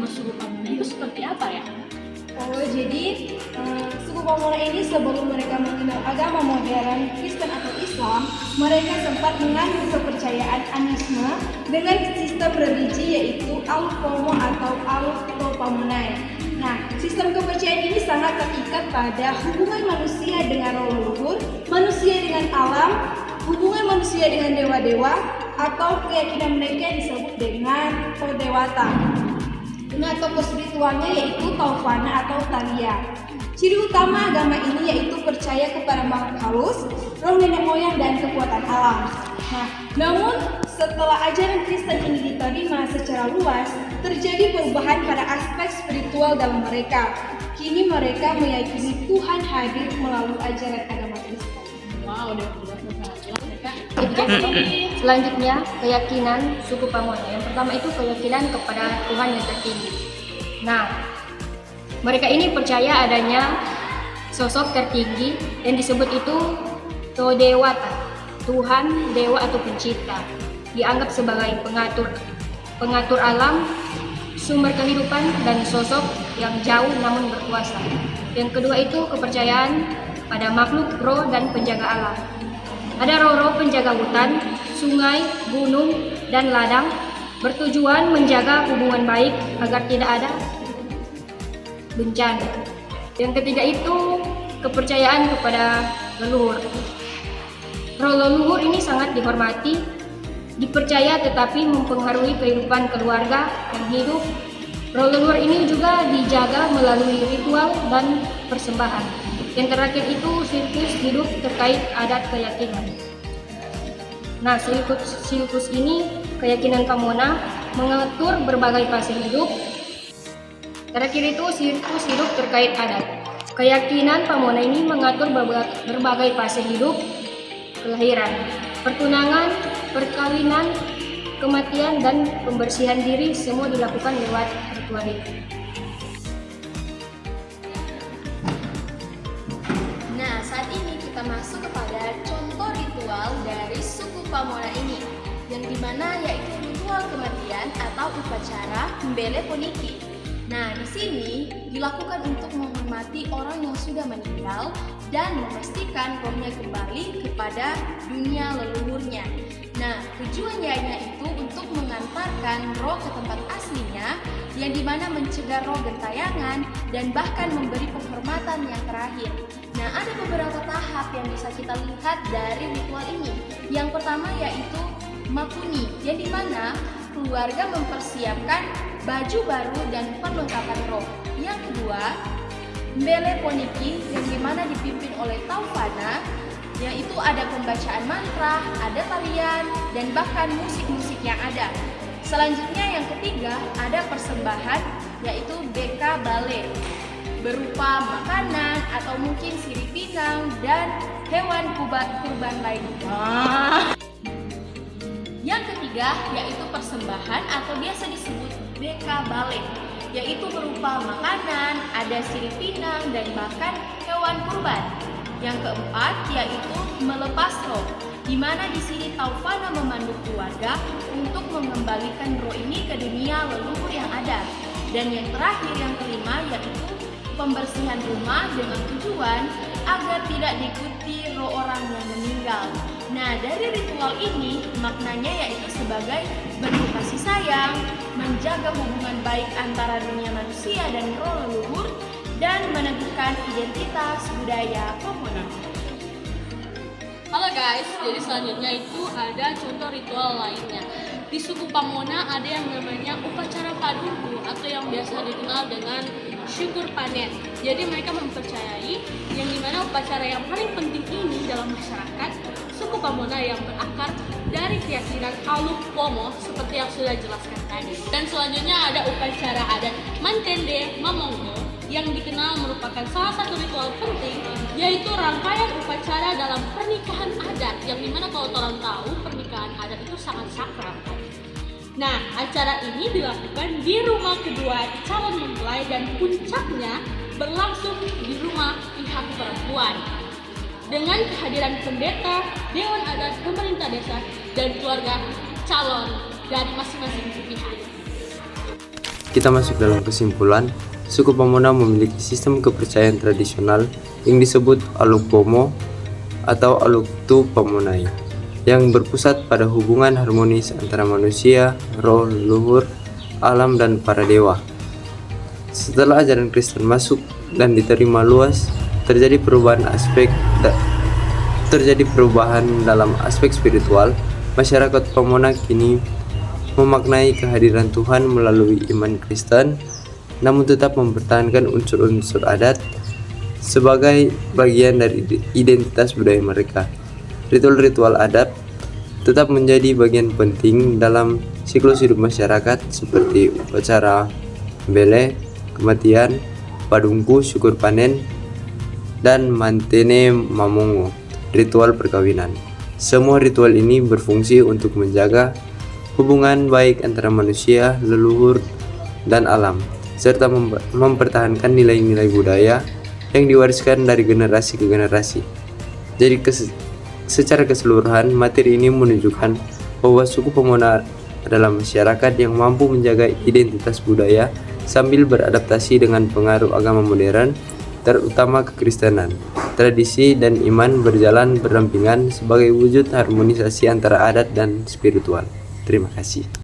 bersuku Pamona itu seperti apa ya? Oh, jadi suku Pamona ini sebelum mereka mengenal agama modern Kristen atau Islam, mereka sempat menganut kepercayaan animisme dengan sistem religi yaitu Aluk Pomo atau Aluk Pamonai. Nah, sistem kepercayaan ini sangat terikat pada hubungan manusia dengan roh leluhur, manusia dengan alam, hubungan manusia dengan dewa-dewa, atau keyakinan mereka disebut dengan Kodewata. Nah, tokoh spiritualnya yaitu Taufana atau Thalia. Ciri utama agama ini yaitu percaya kepada makhluk halus, roh nenek moyang, dan kekuatan alam. Nah, namun setelah ajaran Kristen ini diterima secara luas, terjadi perubahan pada aspek spiritual dalam mereka. Kini mereka meyakini Tuhan hadir melalui ajaran agama Kristen. Wow, udah jelas mereka. Selanjutnya, keyakinan suku Pamona. Yang pertama itu keyakinan kepada Tuhan yang tertinggi. Nah, mereka ini percaya adanya sosok tertinggi yang disebut itu Todewata, Tuhan, Dewa atau Pencipta. Dianggap sebagai pengatur alam, sumber kehidupan, dan sosok yang jauh namun berkuasa. Yang kedua itu kepercayaan pada makhluk roh dan penjaga alam. Ada roh-roh penjaga hutan, sungai, gunung, dan ladang bertujuan menjaga hubungan baik agar tidak ada bencana. Yang ketiga itu kepercayaan kepada leluhur. Roh leluhur ini sangat dihormati, dipercaya tetapi mempengaruhi kehidupan keluarga yang hidup. Roh leluhur ini juga dijaga melalui ritual dan persembahan. Yang terakhir itu siklus hidup terkait adat keyakinan. Nah, siklus ini keyakinan Pamona mengatur berbagai fase hidup. Terakhir itu siklus hidup terkait adat. Keyakinan Pamona ini mengatur berbagai fase hidup, kelahiran, pertunangan, perkawinan, kematian, dan pembersihan diri semua dilakukan lewat ritual itu. Nah, saat ini kita masuk kepada contoh ritual dari suku Pamona ini, yang dimana yaitu ritual kematian atau upacara Mbele Poniki. Nah, di sini dilakukan untuk menghormati orang yang sudah meninggal dan memastikan rohnya kembali kepada dunia leluhurnya. Nah, tujuannya itu untuk mengantarkan roh ke tempat aslinya, yang dimana mencegah roh gentayangan dan bahkan memberi penghormatan yang terakhir. Nah, ada beberapa tahap yang bisa kita lihat dari ritual ini. Yang pertama yaitu makuni, yang dimana keluarga mempersiapkan baju baru dan perlengkapan roh. Yang kedua, Mbele Poniki, yang dimana dipimpin oleh Taufana, yaitu ada pembacaan mantra, ada tarian, dan bahkan musik-musik yang ada. Selanjutnya yang ketiga, ada persembahan, yaitu Beka Bale, berupa makanan atau mungkin sirip pinang dan hewan kurban lainnya. Yang ketiga yaitu persembahan atau biasa disebut Beka Bale, yaitu berupa makanan, ada sirip pinang, dan bahkan hewan kurban. Yang keempat yaitu melepas roh, di mana di sini Taufana memandu keluarga untuk mengembalikan roh ini ke dunia leluhur yang ada. Dan yang terakhir yang kelima yaitu pembersihan rumah dengan tujuan agar tidak diikuti roh orang yang meninggal. Nah, dari ritual ini maknanya yaitu sebagai bentuk kasih sayang, menjaga hubungan baik antara dunia manusia dan roh leluhur, dan meneguhkan identitas budaya Pamona. Halo guys, jadi selanjutnya itu ada contoh ritual lainnya. Di suku Pamona ada yang namanya upacara paduku atau yang biasa dikenal dengan syukur panen. Jadi mereka mempercayai yang dimana upacara yang paling penting ini dalam masyarakat suku Pamona yang berakar dari keyakinan Aluk Pomo seperti yang sudah dijelaskan tadi. Dan selanjutnya ada upacara adat Mantende Mamongo yang dikenal merupakan salah satu ritual penting, yaitu rangkaian upacara dalam pernikahan adat, yang dimana kalau orang tahu pernikahan adat itu sangat sakral. Nah, acara ini dilakukan di rumah kedua calon mempelai dan puncaknya berlangsung di rumah pihak perempuan dengan kehadiran pendeta, dewan adat, pemerintah desa, dan keluarga calon dari masing-masing pihak. kita masuk dalam kesimpulan. Suku Pamona memiliki sistem kepercayaan tradisional yang disebut Aluk Bomo atau Aluktu Pamonai, yang berpusat pada hubungan harmonis antara manusia, roh leluhur, alam, dan para dewa. Setelah ajaran Kristen masuk dan diterima luas, terjadi perubahan dalam aspek spiritual. Masyarakat Pamona kini memaknai kehadiran Tuhan melalui iman Kristen, namun tetap mempertahankan unsur-unsur adat sebagai bagian dari identitas budaya mereka. Ritual-ritual adat tetap menjadi bagian penting dalam siklus hidup masyarakat seperti upacara mbele, kematian, padungku, syukur panen, dan mantene mamongo, ritual perkawinan. Semua ritual ini berfungsi untuk menjaga hubungan baik antara manusia, leluhur, dan alam, serta mempertahankan nilai-nilai budaya yang diwariskan dari generasi ke generasi. Jadi secara keseluruhan, materi ini menunjukkan bahwa suku Pamona adalah masyarakat yang mampu menjaga identitas budaya sambil beradaptasi dengan pengaruh agama modern, terutama kekristenan. Tradisi dan iman berjalan berdampingan sebagai wujud harmonisasi antara adat dan spiritual. Terima kasih.